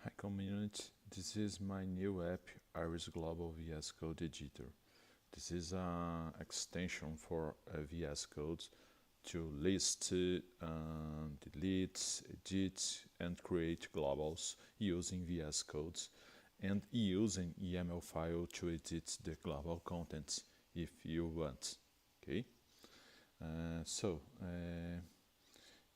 Hi community, this is my new app IRIS Global VS Code Editor. This is an extension for VS Code to list, delete, edit and create globals using VS Code and using YAML file to edit the global contents if you want. Okay,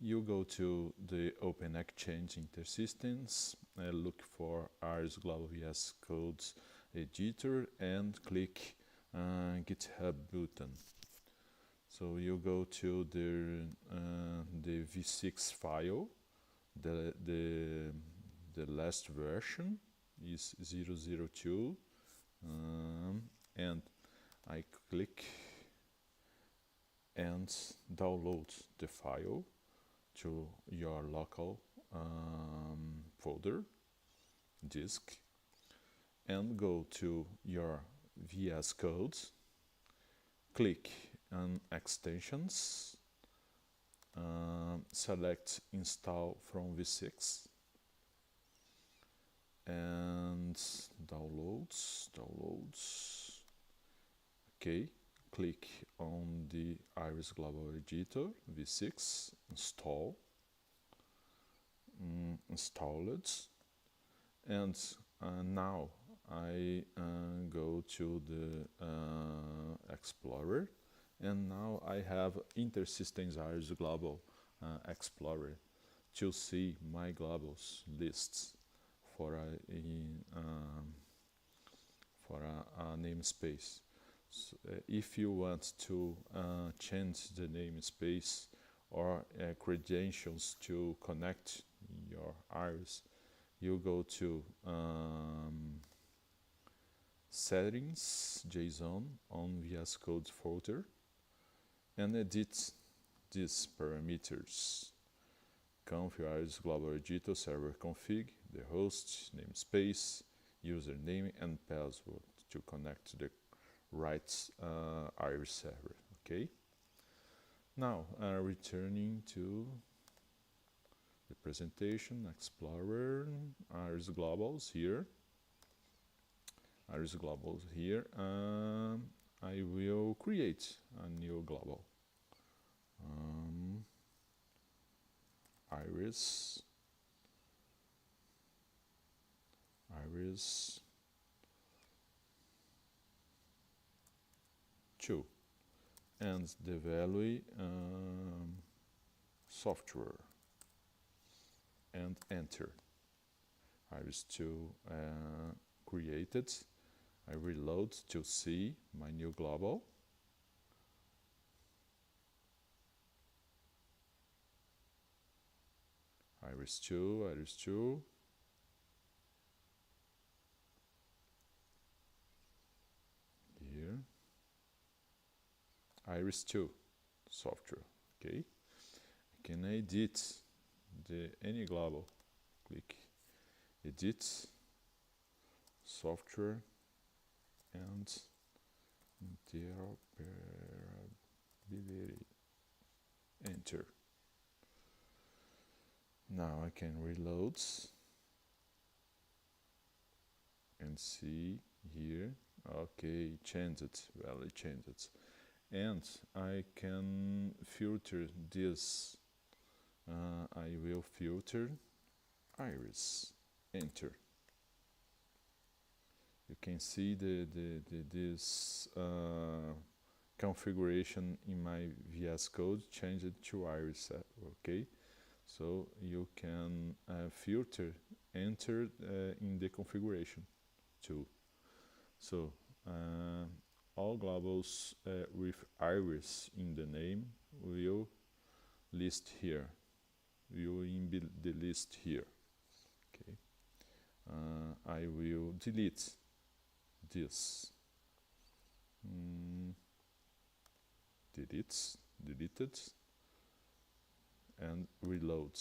you go to the Open Exchange InterSystems, look for IRIS Global VS Code Editor and click GitHub button. So you go to the v6 file, the last version is 002, and I click and download the file to your local folder, disk, and go to your VS Code, click on extensions, select install from v6 and downloads, okay, click on the IRIS Global Editor v6, install, installed, and now I go to the Explorer, and now I have InterSystems IRIS Global Explorer to see my globals lists for a namespace. So, if you want to change the namespace or credentials to connect your IRIS, you go to settings JSON on VS Code folder and edit these parameters. Conf IRIS Global Editor server config, the host, namespace, username and password to connect to the right IRIS server. Okay. Now returning to the presentation, Explorer, IRIS Globals here. IRIS Globals here. I will create a new global. IRIS 2 and the value software and enter. IRIS 2 created. I reload to see my new global. IRIS 2, here, IRIS 2 software. Okay, I can edit any global. Click edit software and interoperability. Enter. Now I can reload and see here. Okay, changed it, value changed, and I can filter this. I will filter IRIS. Enter. You can see this configuration in my VS Code changed to IRIS. Okay, so you can filter, enter in the configuration too. So all globals with IRIS in the name will list here. Will be the list here. Okay, I will delete this. Deleted and reload.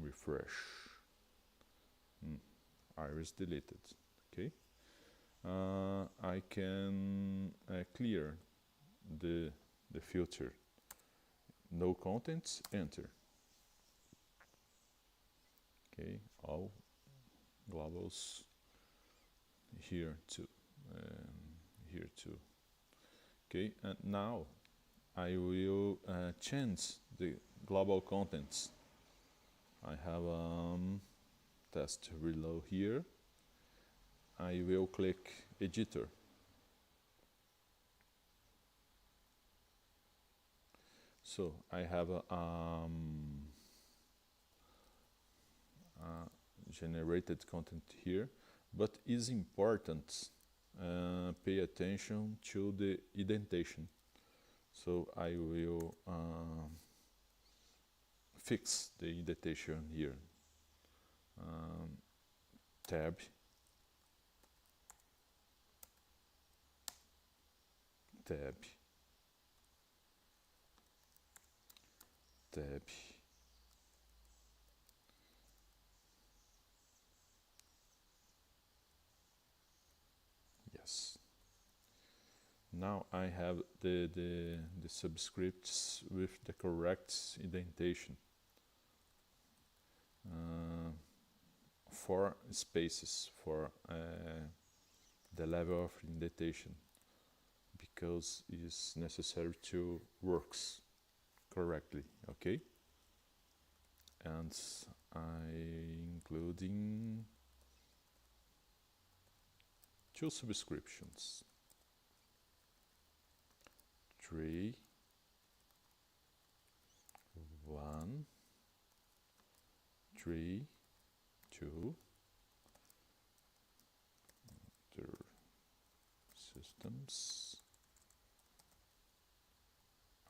Refresh. IRIS deleted. Okay. I can clear the filter. No contents, enter. Okay, all globals here too, here too. Okay, and now I will change the global contents. I have test reload here. I will click editor. So I have a generated content here, but it's important pay attention to the indentation. So I will fix the indentation here. Tab, tab, tab. Yes. Now I have the subscripts with the correct indentation. 4 spaces for the level of indentation, because it's necessary to works correctly, okay? And I including 2 subscriptions, 3, 1, 3, 2, InterSystems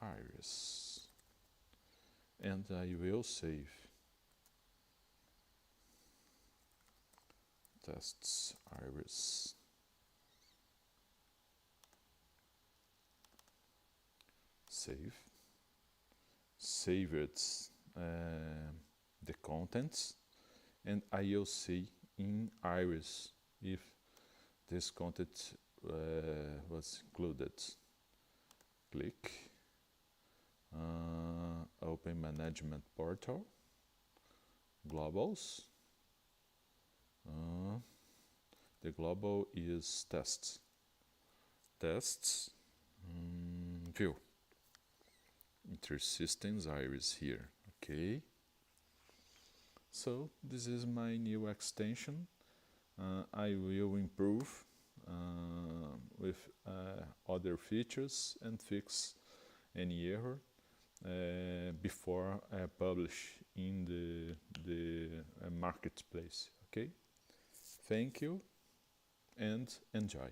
IRIS, and I will save tests IRIS. Save it the contents, and I will see in IRIS if this content was included. Click Open Management Portal, Globals. The global is tests. View. InterSystems IRIS here. Okay. So this is my new extension. I will improve with other features and fix any error before I publish in the marketplace. Okay. Thank you and enjoy.